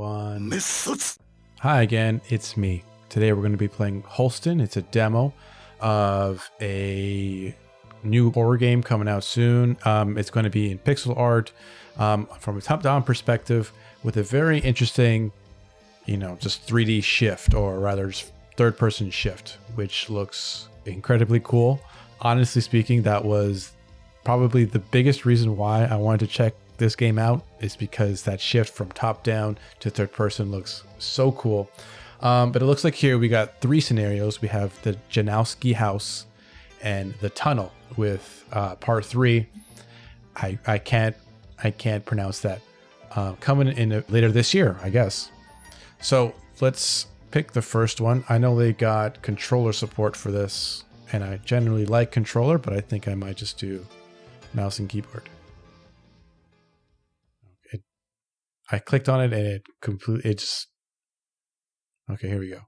1. Hi again, it's me. Today we're going to be playing Holstin. It's a demo of a new horror game coming out soon. It's going to be in pixel art from a top-down perspective with a very interesting, just 3D shift, or rather just third-person shift, which looks incredibly cool. Honestly speaking, that was probably the biggest reason why I wanted to check this game out, is because that shift from top down to third person looks so cool. But it looks like here we got 3 scenarios. We have the Janowski house and the tunnel, with part 3. I can't pronounce that. Coming in later this year, I guess. So let's pick the first one. I know they got controller support for this, and I generally like controller, but I think I might just do mouse and keyboard. I clicked on it and okay, here we go.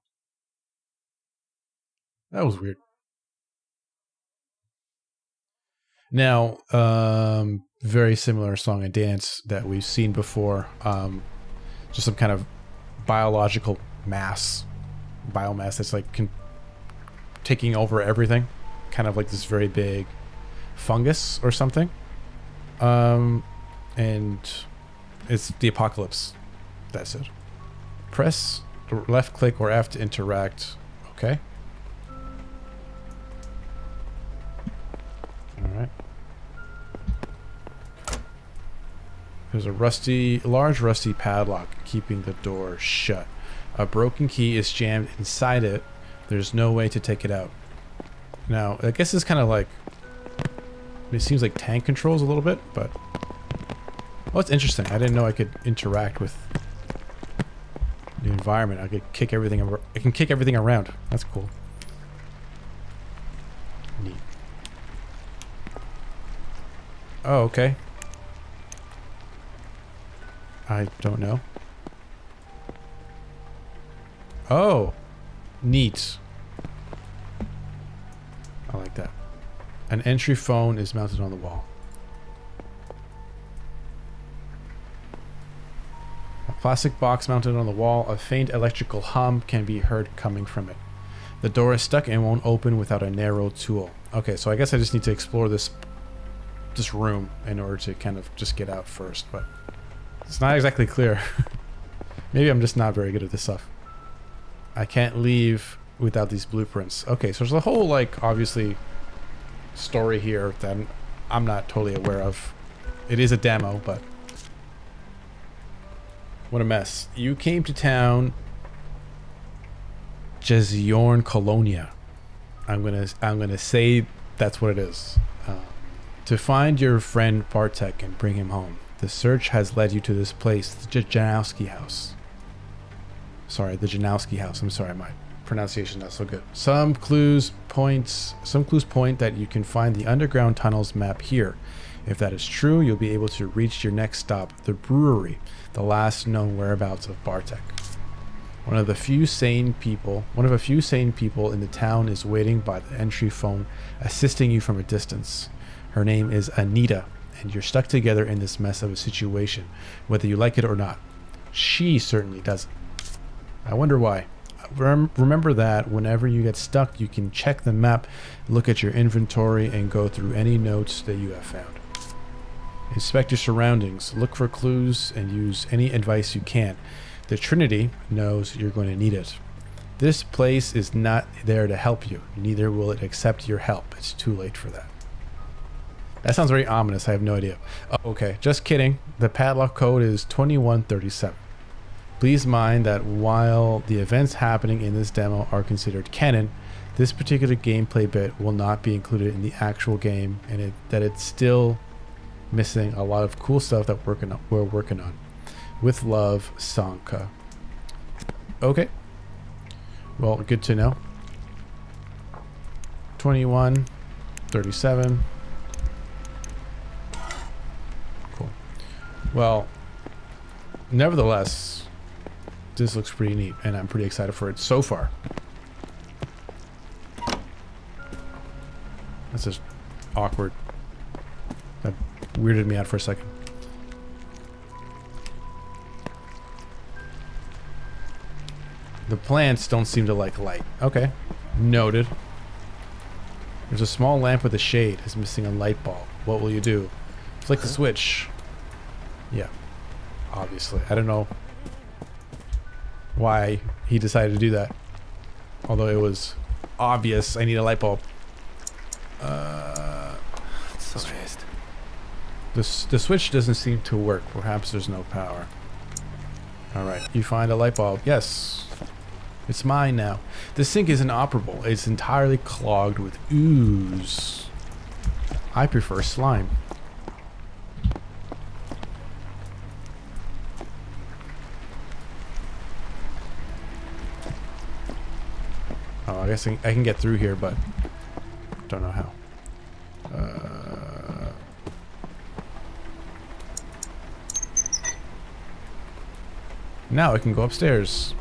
That was weird. Now, very similar song and dance that we've seen before. Just some kind of biological biomass that's like taking over everything. Kind of like this very big fungus or something. And it's the apocalypse. That's it. Press left click or F to interact. Okay. Alright. There's a large rusty padlock keeping the door shut. A broken key is jammed inside it. There's no way to take it out. Now, I guess it's kind of like, it seems like tank controls a little bit, but well, it's interesting. I didn't know I could interact with the environment. I could kick everything. I can kick everything around. That's cool. Neat. Oh, okay. I don't know. Oh, neat. I like that. An entry phone is mounted on the wall. Plastic box mounted on the wall. A faint electrical hum can be heard coming from it. The door is stuck and won't open without a narrow tool. Okay, so I guess I just need to explore this room in order to kind of just get out first, but it's not exactly clear. Maybe I'm just not very good at this stuff. I can't leave without these blueprints. Okay, so there's a whole, like, obviously story here that I'm not totally aware of. It is a demo, but what a mess. You came to town Jeziorn Colonia. I'm gonna say that's what it is. To find your friend Bartek and bring him home. The search has led you to this place, the Janowski house. Sorry, the Janowski house. I'm sorry, my pronunciation not so good. Some clues point that you can find the underground tunnels map here. If that is true, you'll be able to reach your next stop, the brewery, the last known whereabouts of Bartek. One of a few sane people in the town is waiting by the entry phone, assisting you from a distance. Her name is Anita, and you're stuck together in this mess of a situation, whether you like it or not. She certainly doesn't. I wonder why. Remember that whenever you get stuck, you can check the map, look at your inventory, and go through any notes that you have found. Inspect your surroundings, look for clues, and use any advice you can. The Trinity knows you're going to need it. This place is not there to help you, neither will it accept your help. It's too late for that. That sounds very ominous. I have no idea. Oh, okay, just kidding. The padlock code is 2137. Please mind that while the events happening in this demo are considered canon, this particular gameplay bit will not be included in the actual game, and it's still missing a lot of cool stuff that we're working on. With love, Sanka. Okay. Well, good to know. 2137. Cool. Well, nevertheless, this looks pretty neat, and I'm pretty excited for it so far. That's just awkward. That weirded me out for a second. The plants don't seem to like light. Okay. Noted. There's a small lamp with a shade. It's missing a light bulb. What will you do? Flick the switch. Yeah. Obviously. I don't know why he decided to do that. Although it was obvious I need a light bulb. Co jest? The switch doesn't seem to work. Perhaps there's no power. Alright, you find a light bulb. Yes. It's mine now. The sink is inoperable. It's entirely clogged with ooze. I prefer slime. Oh, I guess I can get through here, but don't know how. Now I can go upstairs.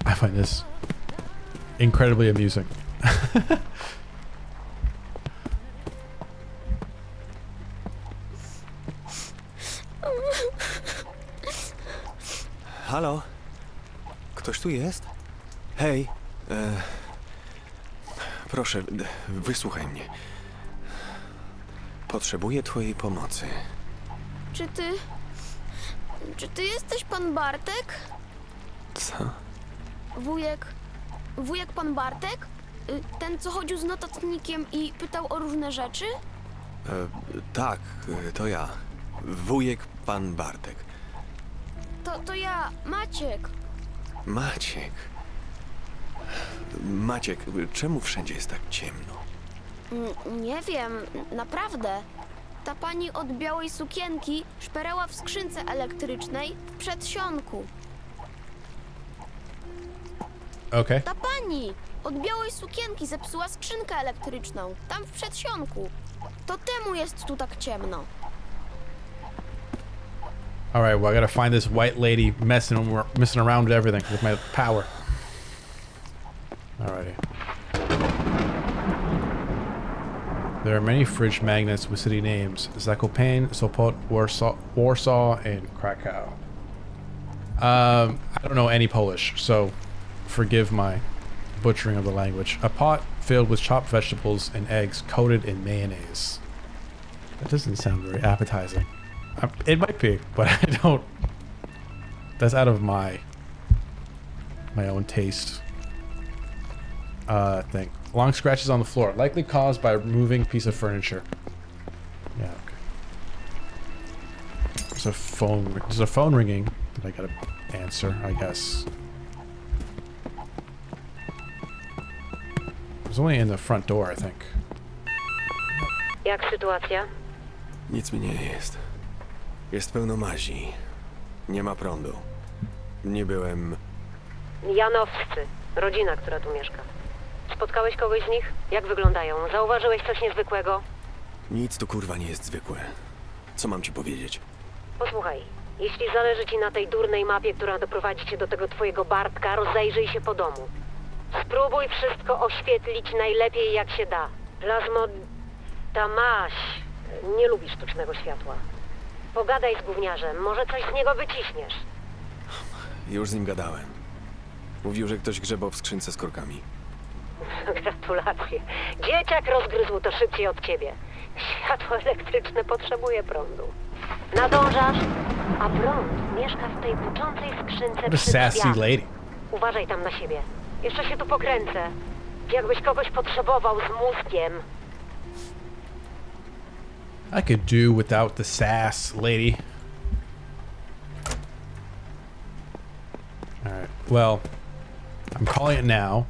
I find this incredibly amusing. Halo? Ktoś tu jest? Hej. Proszę, wysłuchaj mnie. Potrzebuję twojej pomocy. Czy ty jesteś pan Bartek? Co? Wujek pan Bartek? Ten, co chodził z notatnikiem i pytał o różne rzeczy? Tak, to ja. Wujek pan Bartek. To ja, Maciek. Maciek. Maciek, czemu wszędzie jest tak ciemno? Nie wiem, naprawdę. Ta pani od białej sukienki szperała w skrzynce elektrycznej w przedsionku. Okay. Ta pani od białej sukienki zepsuła skrzynkę elektryczną, tam w przedsionku. To temu jest tu tak ciemno. Alright, well I gotta find this white lady messing around with everything with my power. Alrighty. There are many fridge magnets with city names: Zakopane, Sopot, Warsaw, and Krakow. I don't know any Polish, so forgive my butchering of the language. A pot filled with chopped vegetables and eggs coated in mayonnaise. That doesn't sound very appetizing. It might be, but I don't. That's out of my own taste. Thing. Long scratches on the floor, likely caused by a moving piece of furniture. Yeah. Okay. There's a phone. There's a phone ringing that I gotta answer, I guess. It was only in the front door, I think. Jak sytuacja? Nic mi nie jest. Jest pełno mazi. Nie ma prądu. Nie byłem... Janowscy, rodzina, która tu mieszka. Spotkałeś kogoś z nich? Jak wyglądają? Zauważyłeś coś niezwykłego? Nic tu kurwa nie jest zwykłe. Co mam ci powiedzieć? Posłuchaj, jeśli zależy ci na tej durnej mapie, która doprowadzi cię do tego twojego Bartka, rozejrzyj się po domu. Spróbuj wszystko oświetlić najlepiej jak się da. Ta maś nie lubi sztucznego światła. Pogadaj z gówniarzem, może coś z niego wyciśniesz. Już z nim gadałem. Mówił, że ktoś grzebał w skrzynce z korkami. Gratulacje. Dzieciak rozgryzł to szybciej od ciebie. Światło elektryczne potrzebuje prądu. Nadążasz, a prąd mieszka w tej buczącej skrzynce What a przy sassy drzwiach. lady. Uważaj tam na siebie. Jeszcze się tu pokręcę. Jakbyś kogoś potrzebował z mózgiem. I could do without the sass, lady. Alright, well, I'm calling it now.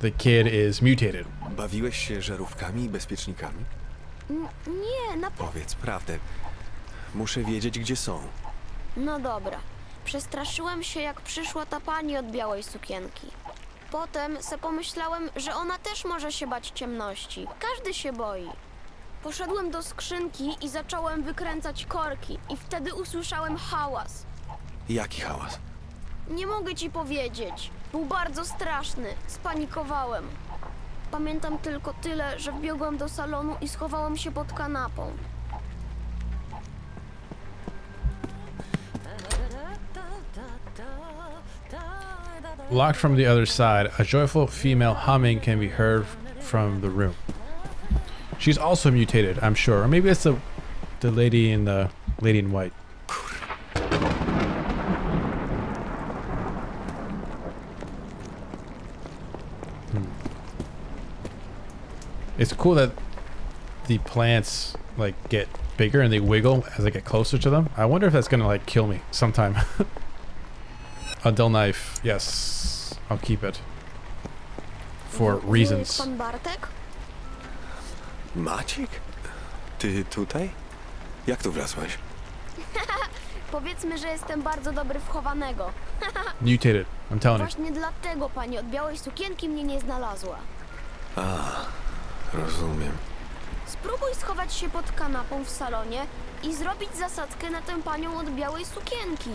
The kid is mutated. Bawiłeś się żarówkami i bezpiecznikami? Nie, Powiedz prawdę. Muszę wiedzieć, gdzie są. No dobra. Przestraszyłem się, jak przyszła ta pani od białej sukienki. Potem se pomyślałem, że ona też może się bać ciemności. Każdy się boi. Poszedłem do skrzynki i zacząłem wykręcać korki. I wtedy usłyszałem hałas. Jaki hałas? Nie mogę ci powiedzieć. Był bardzo straszny. Spanikowałem. Pamiętam tylko tyle, że wbiegłem do salonu i schowałem się pod kanapą. Locked from the other side, a joyful female humming can be heard from the room. She's also mutated, I'm sure. Or maybe it's the lady in white. It's cool that the plants like get bigger and they wiggle as I get closer to them. I wonder if that's gonna like kill me sometime. A dull knife. Yes, I'll keep it. For reasons. Pan Bartek? Maciek? Ty tutaj? Jak tu wlazłeś? Powiedzmy, że jestem bardzo dobry w chowanego. Mutated, I'm telling you. Właśnie dlatego pani od białej sukienki mnie nie znalazła. A, rozumiem. Spróbuj schować się pod kanapą w salonie i zrobić zasadzkę na tę panią od białej sukienki.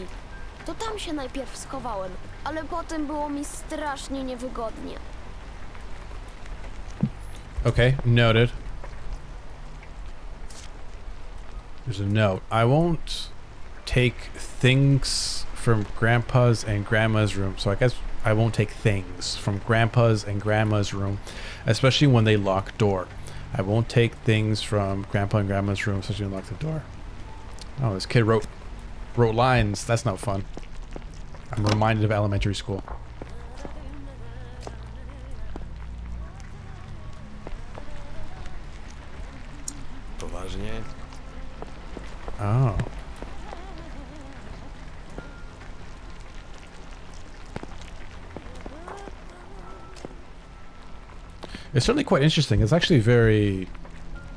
To tam się najpierw schowałem, ale potem było mi strasznie niewygodnie. Okay, noted. There's a note. I won't take things from Grandpa's and Grandma's room. So I guess I won't take things from Grandpa's and Grandma's room, especially when they lock door. I won't take things from Grandpa and Grandma's room, especially when they lock the door. Oh, this kid wrote lines. That's not fun. I'm reminded of elementary school. Poważnie? Oh. It's certainly quite interesting. It's actually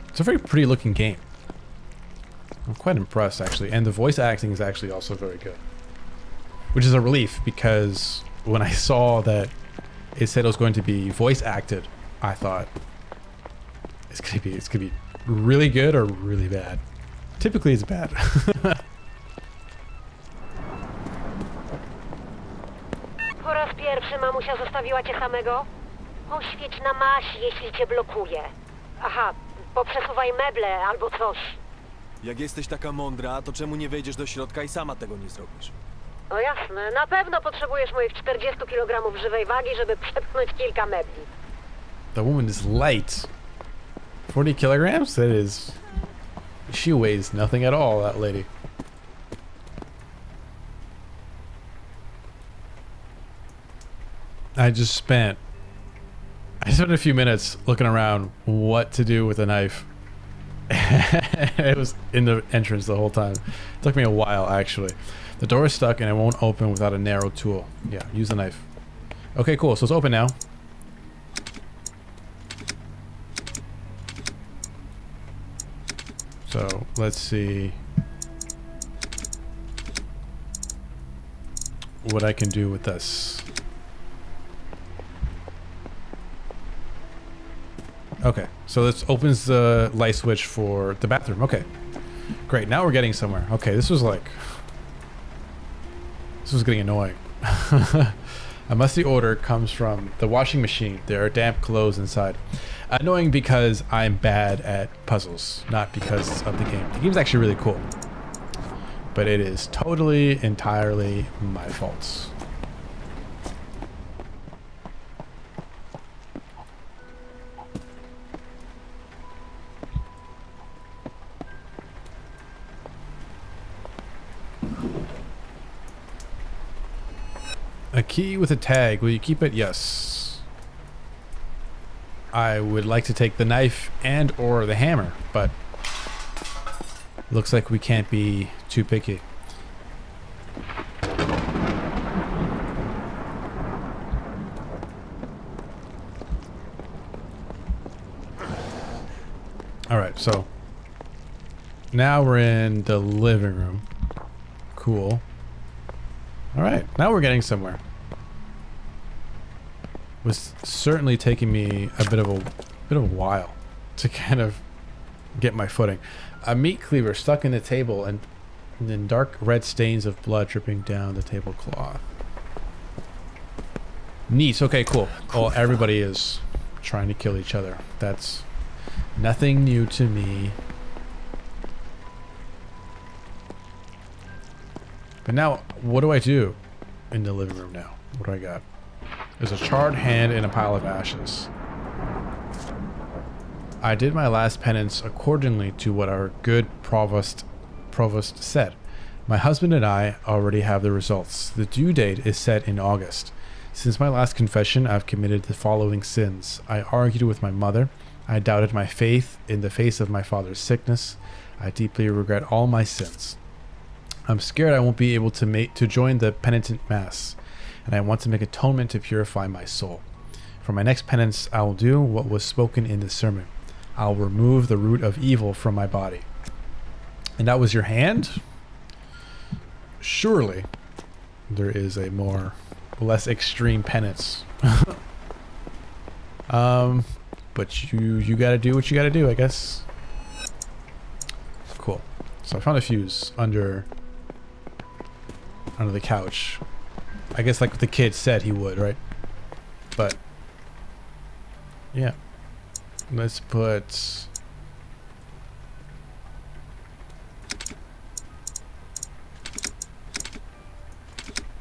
it's a very pretty looking game. I'm quite impressed actually. And the voice acting is actually also very good. Which is a relief because when I saw that it said it was going to be voice acted, I thought it's gonna be really good or really bad. Typically it's bad. Po raz pierwszy mamusia zostawiła cię samego? Oświeć na masi, jeśli cię blokuje. Aha, poprzesuwaj meble albo coś. Jak jesteś taka mądra, to czemu nie wejdziesz do środka i sama tego nie zrobisz? No jasne, na pewno potrzebujesz moich 40 kg żywej wagi, żeby przepchnąć kilka mebli. The woman is light. 40 kilograms? That is... She weighs nothing at all, that lady. I spent a few minutes looking around what to do with a knife. It was in the entrance the whole time. It took me a while, actually. The door is stuck and it won't open without a narrow tool. Yeah, use the knife. Okay, cool. So it's open now. So let's see what I can do with this. Okay, so this opens the light switch for the bathroom. Okay, great. Now we're getting somewhere. Okay, this was getting annoying. A musty odor comes from the washing machine. There are damp clothes inside. Annoying because I'm bad at puzzles, not because of the game. The game's actually really cool, but it is totally, entirely my fault. A key with a tag. Will you keep it? Yes. I would like to take the knife and or the hammer, but looks like we can't be too picky. Alright, so now we're in the living room. Cool. Alright, now we're getting somewhere. Was certainly taking me a bit of a while to kind of get my footing. A meat cleaver stuck in the table and then dark red stains of blood dripping down the tablecloth. Neat. Okay, cool. Well, everybody is trying to kill each other. That's nothing new to me. But now, what do I do in the living room now? What do I got? There's a charred hand and a pile of ashes. I did my last penance accordingly to what our good provost said. My husband and I already have the results. The due date is set in August. Since my last confession, I've committed the following sins. I argued with my mother. I doubted my faith in the face of my father's sickness. I deeply regret all my sins. I'm scared I won't be able to join the penitent mass, and I want to make atonement to purify my soul. For my next penance, I will do what was spoken in the sermon. I'll remove the root of evil from my body. And that was your hand? Surely there is a less extreme penance. But you gotta do what you gotta do, I guess. Cool. So I found a fuse under the couch. I guess like the kid said he would, right? But yeah. Let's put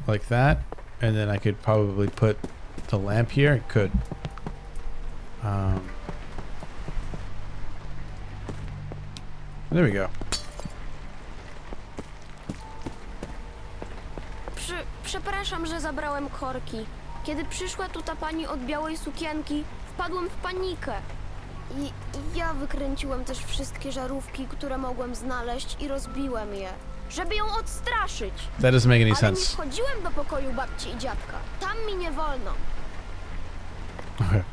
like that, and then I could probably put the lamp here. It could. There we go. Przepraszam, że zabrałem korki. Kiedy przyszła tu ta pani od białej sukienki, wpadłem w panikę. I ja wykręciłem też wszystkie żarówki, które mogłem znaleźć i rozbiłem je, żeby ją odstraszyć. That doesn't make any Ale nie sense. wchodziłem do pokoju babci i dziadka. Tam mi nie wolno. Okay.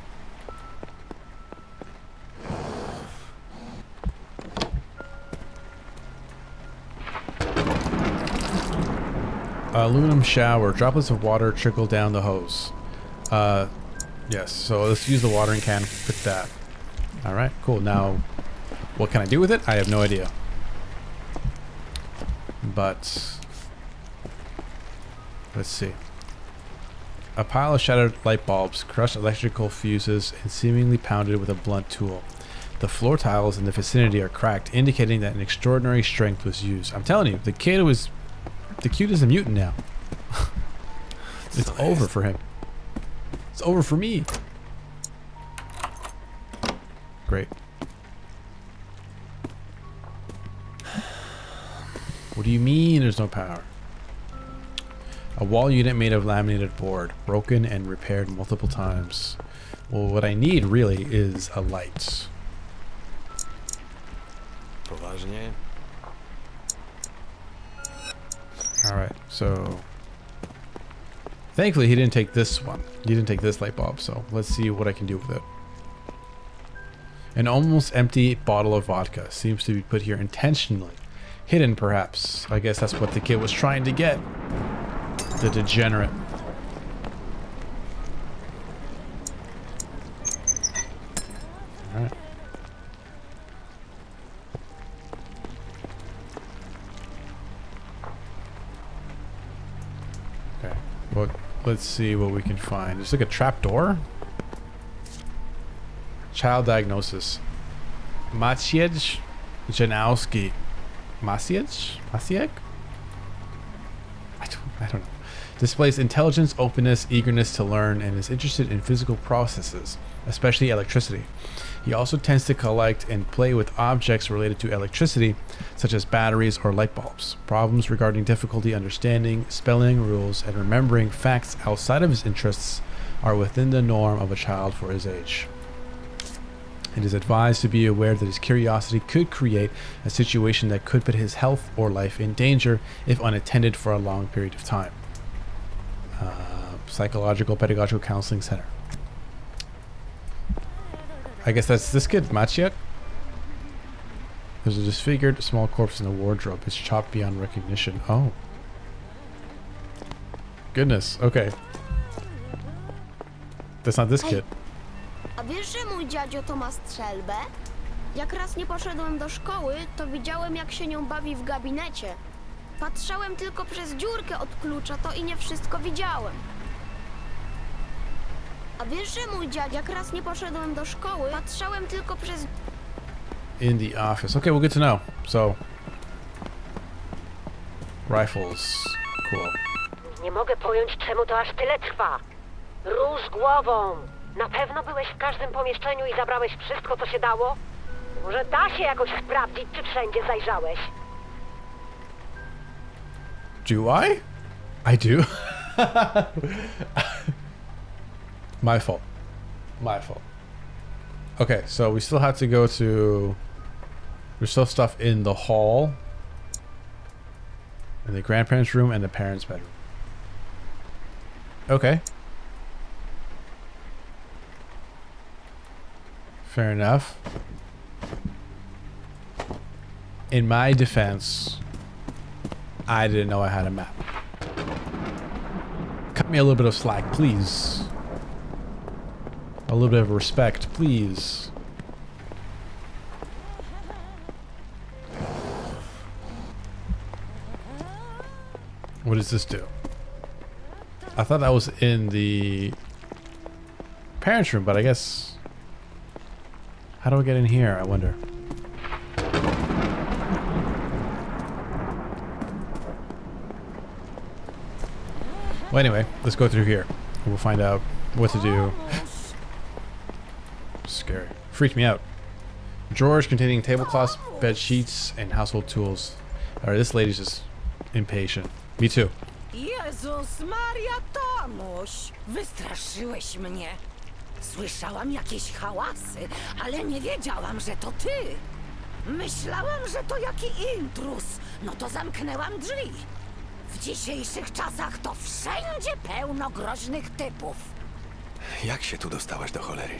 Aluminum shower. Droplets of water trickle down the hose. Yes. So let's use the watering can with that. All right. Cool. Now, what can I do with it? I have no idea. But let's see. A pile of shattered light bulbs, crushed electrical fuses, and seemingly pounded with a blunt tool. The floor tiles in the vicinity are cracked, indicating that an extraordinary strength was used. I'm telling you, the kid is a mutant now. It's over for him. It's over for me. Great. What do you mean there's no power? A wall unit made of laminated board, broken and repaired multiple times. Well, what I need really is a light. Poważnie? Alright, so thankfully he didn't take this one. He didn't take this light bulb, so let's see what I can do with it. An almost empty bottle of vodka seems to be put here intentionally. Hidden, perhaps. I guess that's what the kid was trying to get. The degenerate. Alright. Okay. Well, let's see what we can find. There's like a trap door. Child diagnosis. Maciej Janowski. Maciej? I don't know. Displays intelligence, openness, eagerness to learn, and is interested in physical processes, especially electricity. He also tends to collect and play with objects related to electricity, such as batteries or light bulbs. Problems regarding difficulty understanding, spelling rules, and remembering facts outside of his interests are within the norm of a child for his age. It is advised to be aware that his curiosity could create a situation that could put his health or life in danger if unattended for a long period of time. Psychological Pedagogical Counseling Center. I guess that's this kid, Maciej. There's a disfigured small corpse in the wardrobe. It's chopped beyond recognition. Oh. Goodness, okay. That's not this kid. A wiesz, że mój dziadzio to ma strzelbę? Jak raz nie poszedłem do szkoły, to widziałem, jak się nią bawi w gabinecie. Patrzałem tylko przez dziurkę od klucza, to i nie wszystko widziałem. A wiesz, że mój dziadzio, jak raz nie poszedłem do szkoły, patrzałem tylko przez... In the office. Okay, well, good to know. So, rifles. cool. Nie mogę pojąć, czemu to aż tyle trwa. Rusz głową. Na pewno byłeś w każdym pomieszczeniu i zabrałeś wszystko, co się dało? Może da się jakoś sprawdzić, czy wszędzie zajrzałeś? Do I? I do. My fault. My fault. Okay, so we still have to go to... There's still stuff in the hall. In the grandparents' room and the parents' bedroom. Okay. Fair enough. In my defense, I didn't know I had a map. Cut me a little bit of slack, please. A little bit of respect, please. What does this do? I thought that was in the parents' room, but I guess... How do I get in here, I wonder? Well, anyway, let's go through here. We'll find out what to do. Scary. Freaked me out. Drawers containing tablecloths, bed sheets, and household tools. Alright, this lady's just impatient. Me too. Jezus Maria, Tomuś! Wystraszyłeś mnie. Słyszałam jakieś hałasy, ale nie wiedziałam, że to ty. Myślałam, że to jaki intruz. No to zamknęłam drzwi. W dzisiejszych czasach to wszędzie pełno groźnych typów. Jak się tu dostałaś do cholery?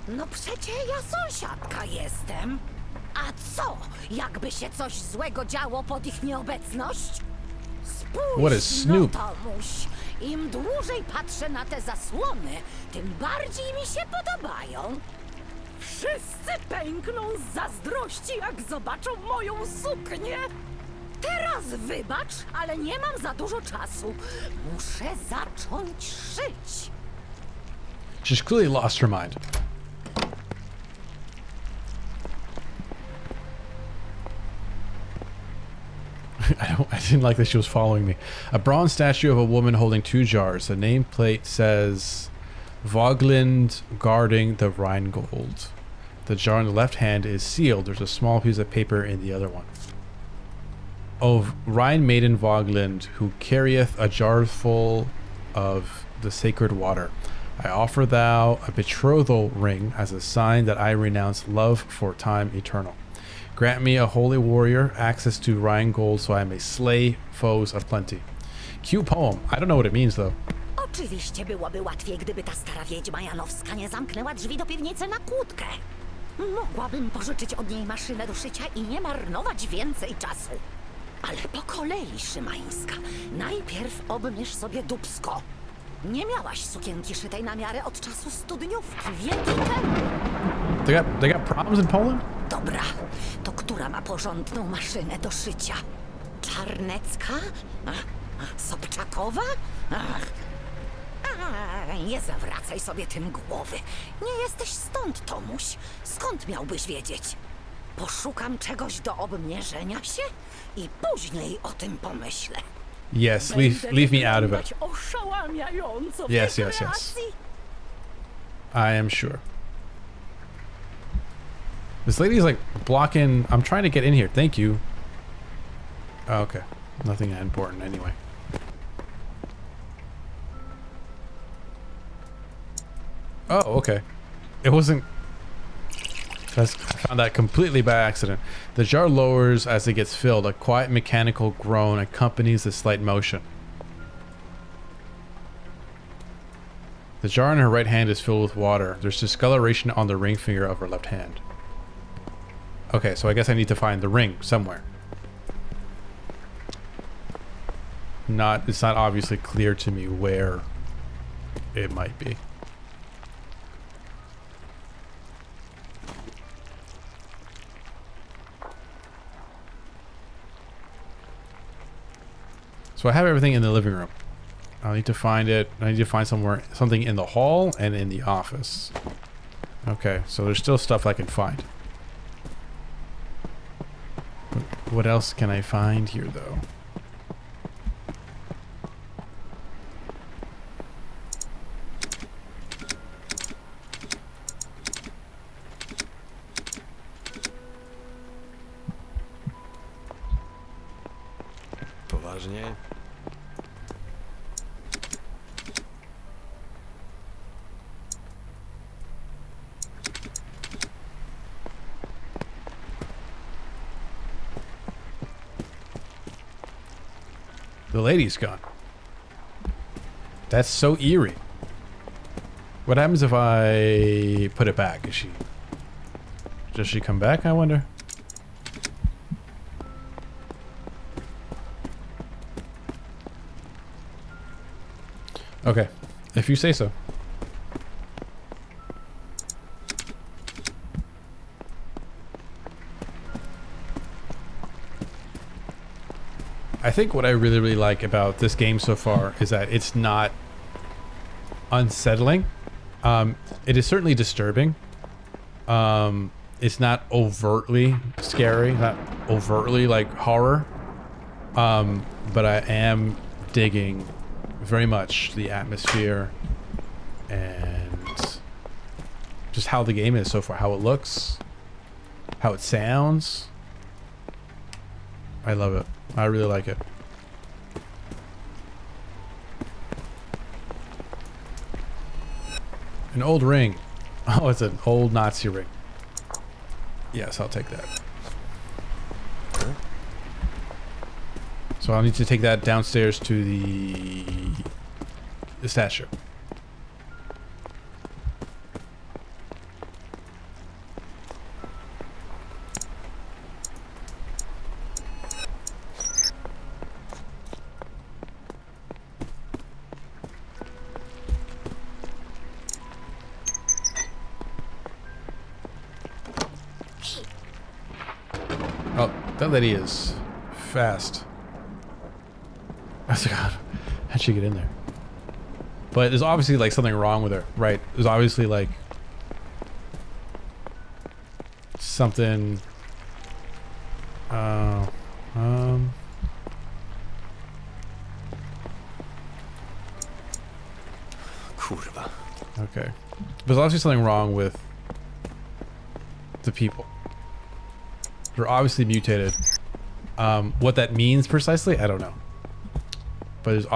No przecie ja sąsiadka jestem. A co, jakby się coś złego działo pod ich nieobecność? What is Spójrz, Snoop? no Tomuś, im dłużej patrzę na te zasłony, tym bardziej mi się podobają. Wszyscy pękną z zazdrości, jak zobaczą moją suknię. Teraz wybacz, ale nie mam za dużo czasu. Muszę zacząć szyć. She's clearly lost her mind. I didn't like that she was following me. A bronze statue of a woman holding two jars. The nameplate says Voglind guarding the Rheingold. The jar in the left hand is sealed. There's a small piece of paper in the other one. Of Rhine maiden Voglind, who carrieth a jar full of the sacred water. I offer thou a betrothal ring as a sign that I renounce love for time eternal. Grant me a holy warrior access to Rheingold so I may slay foes of plenty. Cute poem. I don't know what it means though. Oczywiście byłoby łatwiej, gdyby ta stara wiedźma janowska nie zamknęła drzwi do piwnicy na kłódkę. Mogłabym pożyczyć od niej maszynę do szycia i nie marnować więcej czasu. Ale po kolei, Szymańska. Najpierw obmierz sobie dupsko. Nie miałaś sukienki szytej na miarę od czasu studniówki, wieki temu. They got problems in Poland? Dobra, to która ma porządną maszynę do szycia? Czarnecka? Sobczakowa? Nie zawracaj sobie tym głowy. Nie jesteś stąd, Tomuś. Skąd miałbyś wiedzieć? Poszukam czegoś do obmierzenia się i później o tym pomyślę. Yes, leave me out of it. Oszałamiająco w Yes, tej yes, yes. kreacji. I am sure. This lady's like blocking. I'm trying to get in here. Thank you. Oh, okay. Nothing important anyway. Oh, okay. It wasn't... I found that completely by accident. The jar lowers as it gets filled. A quiet mechanical groan accompanies the slight motion. The jar in her right hand is filled with water. There's discoloration on the ring finger of her left hand. Okay, so I guess I need to find the ring somewhere. It's not obviously clear to me where it might be. So I have everything in the living room. I need to find it. I need to find something in the hall and in the office. Okay, so there's still stuff I can find. What else can I find here, though? Poważnie? The lady's gone. That's so eerie. What happens if I put it back? Does she come back, I wonder? Okay, if you say so. I think what I really like about this game so far is that it's not unsettling. It is certainly disturbing. It's not overtly scary, not overtly like horror. But I am digging very much the atmosphere and just how the game is so far, how it looks, how it sounds. I love it. I really like it. An old ring. Oh, it's an old Nazi ring. Yes, I'll take that. So I'll need to take that downstairs to the statue. Oh, that lady is fast. I was like, how'd she get in there? But there's obviously like something wrong with her, right? There's obviously like something. Kurwa. Okay. There's obviously something wrong with the people. They're obviously mutated. What that means precisely, I don't know. But there's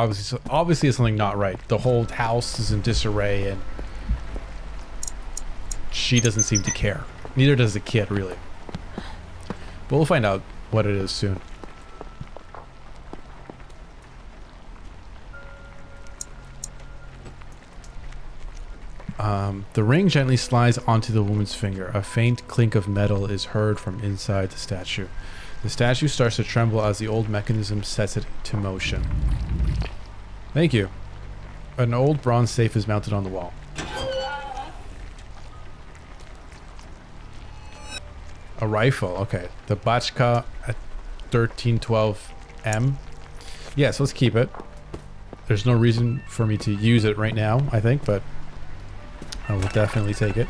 obviously something not right. The whole house is in disarray, and she doesn't seem to care. Neither does the kid, really. But we'll find out what it is soon. The ring gently slides onto the woman's finger. A faint clink of metal is heard from inside the statue. The statue starts to tremble as the old mechanism sets it to motion. Thank you. An old bronze safe is mounted on the wall. A rifle, okay. The Bachka at 1312M. Yes, let's keep it. There's no reason for me to use it right now, I think, but I will definitely take it.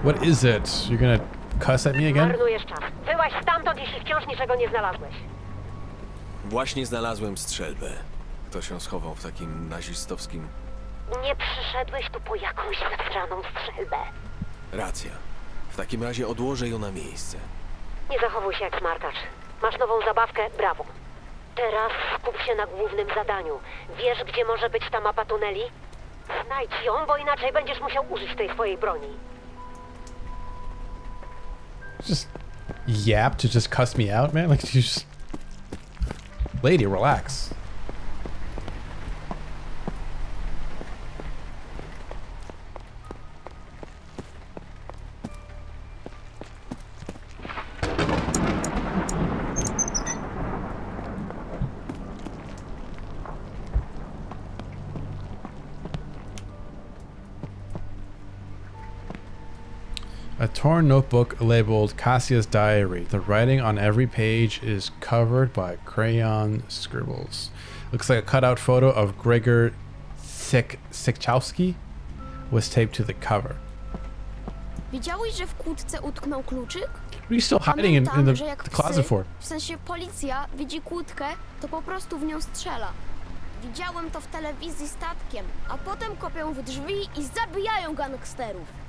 What is it? You're gonna cuss at me again? Marnujesz czas. Wyłaź stamtąd, jeśli wciąż niczego nie znalazłeś. Właśnie znalazłem strzelbę. Ktoś ją schował w takim nazistowskim... Nie przyszedłeś tu po jakąś zastraną strzelbę. Racja. W takim razie odłożę ją na miejsce. Nie zachowuj się jak smarkacz. Masz nową zabawkę? Brawo. Teraz skup się na głównym zadaniu. Wiesz, gdzie może być ta mapa tuneli? Znajdź ją, bo inaczej będziesz musiał użyć tej swojej broni. Just yap to just cuss me out, man? Like, you just... Lady, relax. A torn notebook labeled Cassia's diary. The writing on every page is covered by crayon scribbles. Looks like a cutout photo of Gregor Sikchowski was taped to the cover. Widziałeś, że w kłódce utknął kluczyk? What are you still hiding in Pamiętam, the że jak closet psy, for? w sensie policja, widzi kłódkę, to po prostu w nią strzela. Widziałem to w telewizji statkiem, a potem kopią w drzwi i zabijają gangsterów.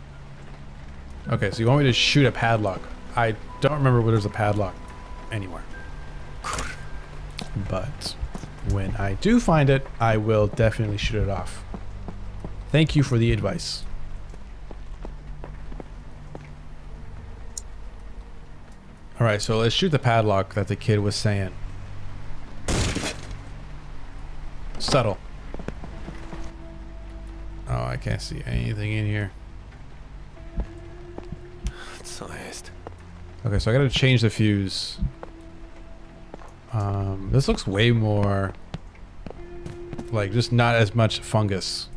Okay, so you want me to shoot a padlock. I don't remember where there's a padlock anywhere. But when I do find it, I will definitely shoot it off. Thank you for the advice. Alright, so let's shoot the padlock that the kid was saying. Subtle. Oh, I can't see anything in here. Co jest? Okay, so I gotta change the fuse. This looks way more like just not as much fungus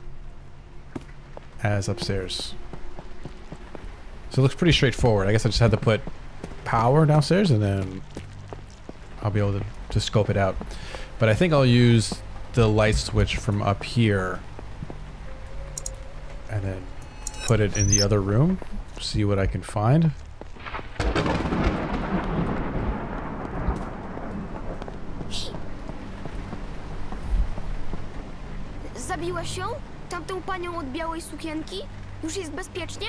as upstairs. So it looks pretty straightforward. I guess I just had to put power downstairs and then I'll be able to scope it out. But I think I'll use the light switch from up here and then put it in the other room, see what I can find. Zabiłeś ją? Tamtą panią od białej sukienki? Już jest bezpiecznie?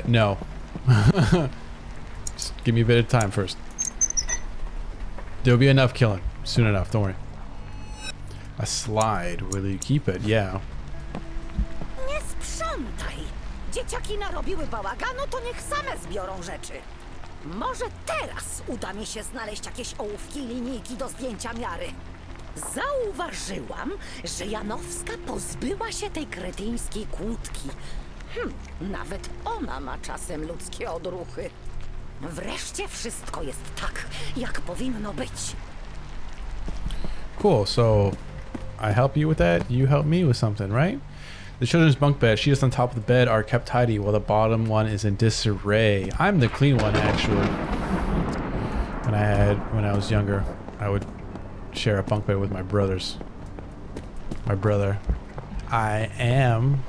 No. Just give me a bit of time first. There'll be enough killing soon enough, don't worry. A slide, will you keep it? Yeah. Nie sprzątaj! Dzieciaki narobiły bałaganu, to niech same zbiorą rzeczy. Może teraz uda mi się znaleźć jakieś ołówki i linijki do zdjęcia miary. Zauważyłam, że Janowska pozbyła się tej kretyńskiej kłódki. Nawet ona ma czasem ludzkie odruchy. Wreszcie wszystko jest tak, jak powinno być. Cool, so I help you with that, you help me with something, right? The children's bunk bed, sheets on top of the bed are kept tidy while the bottom one is in disarray. I'm the clean one, actually. When I was younger, I would share a bunk bed with my brothers. My brother. I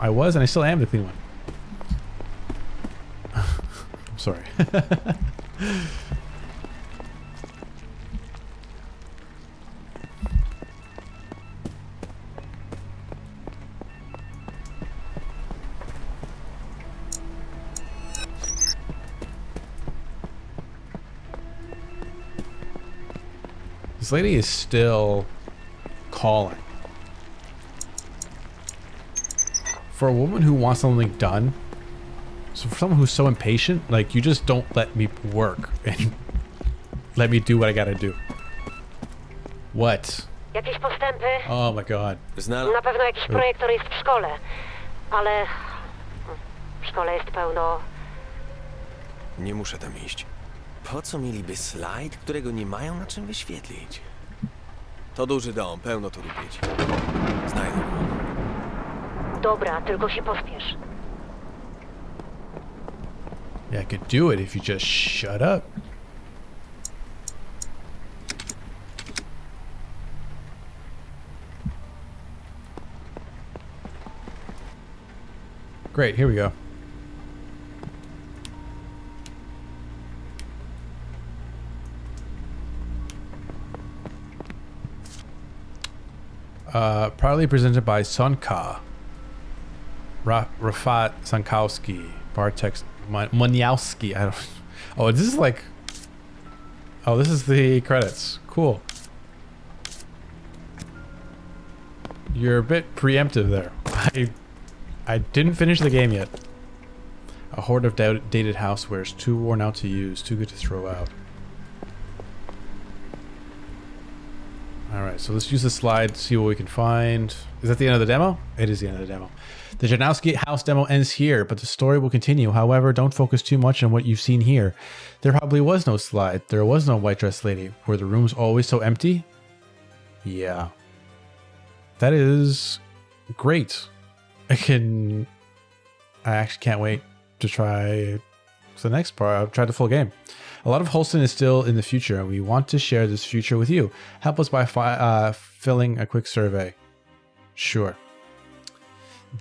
was and I still am the clean one. I'm sorry. This lady is still calling. For a woman who wants something done, so for someone who's so impatient, like, you just don't let me work and let me do what I gotta do. What? Jakieś postępy? Oh my god. Na pewno jakiś projektor jest w szkole, ale w szkole jest pełno. Nie muszę tam iść. Po co mieliby slajd, którego nie mają na czym wyświetlić? To duży dom, pełno tu lubić. Znajdę go. Dobra, tylko się pospiesz. Yeah, I could do it if you just shut up. Great, here we go. Proudly presented by Sonka, Rafat Sankowski, Bartek Moniowski. I don't. Oh, this is like. Oh, this is the credits. Cool. You're a bit preemptive there. I didn't finish the game yet. A hoard of dated housewares, too worn out to use, too good to throw out. Alright, so let's use the slide to see what we can find. Is that the end of the demo? It is the end of the demo. The Janowski house demo ends here, but the story will continue. However, don't focus too much on what you've seen here. There probably was no slide. There was no white dress lady. Were the rooms always so empty? Yeah. That is great. I actually can't wait to try the next part. I'll try the full game. A lot of Holstin is still in the future, and we want to share this future with you. Help us by filling a quick survey. Sure.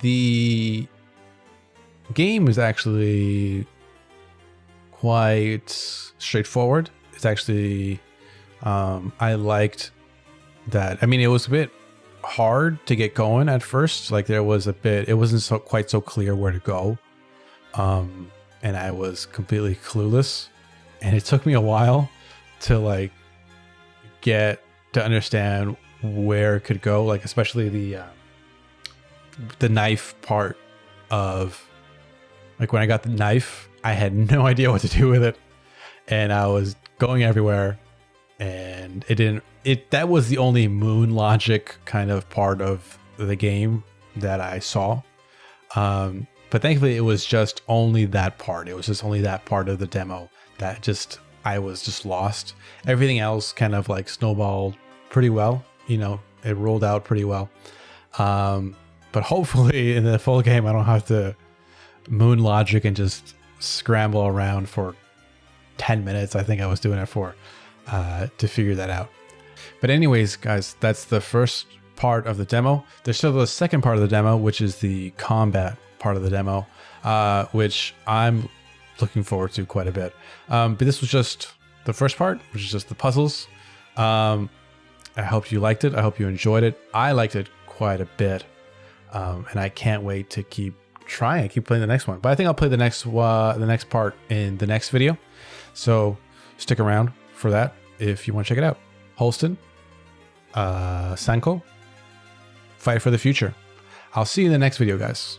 The game is actually quite straightforward. It's actually, I liked that. I mean, it was a bit hard to get going at first. Like, there was a bit, it wasn't quite so clear where to go. and I was completely clueless, and it took me a while to like get to understand where it could go, like especially the knife part of, like when I got the knife, I had no idea what to do with it, and I was going everywhere, and that was the only moon logic kind of part of the game that I saw. But thankfully it was just only that part. It was just only that part of the demo that I was just lost. Everything else kind of like snowballed pretty well. You know, it rolled out pretty well. But hopefully in the full game, I don't have to moon logic and just scramble around for 10 minutes. I think I was doing it for, to figure that out. But anyways, guys, that's the first part of the demo. There's still the second part of the demo, which is the combat part of the demo, which I'm looking forward to quite a bit. But this was just the first part, which is just the puzzles. I hope you liked it. I hope you enjoyed it. I liked it quite a bit. And I can't wait to keep playing the next one. But I think I'll play the next part in the next video. So stick around for that if you want to check it out. Holstin, Sanko, fight for the future. I'll see you in the next video, guys.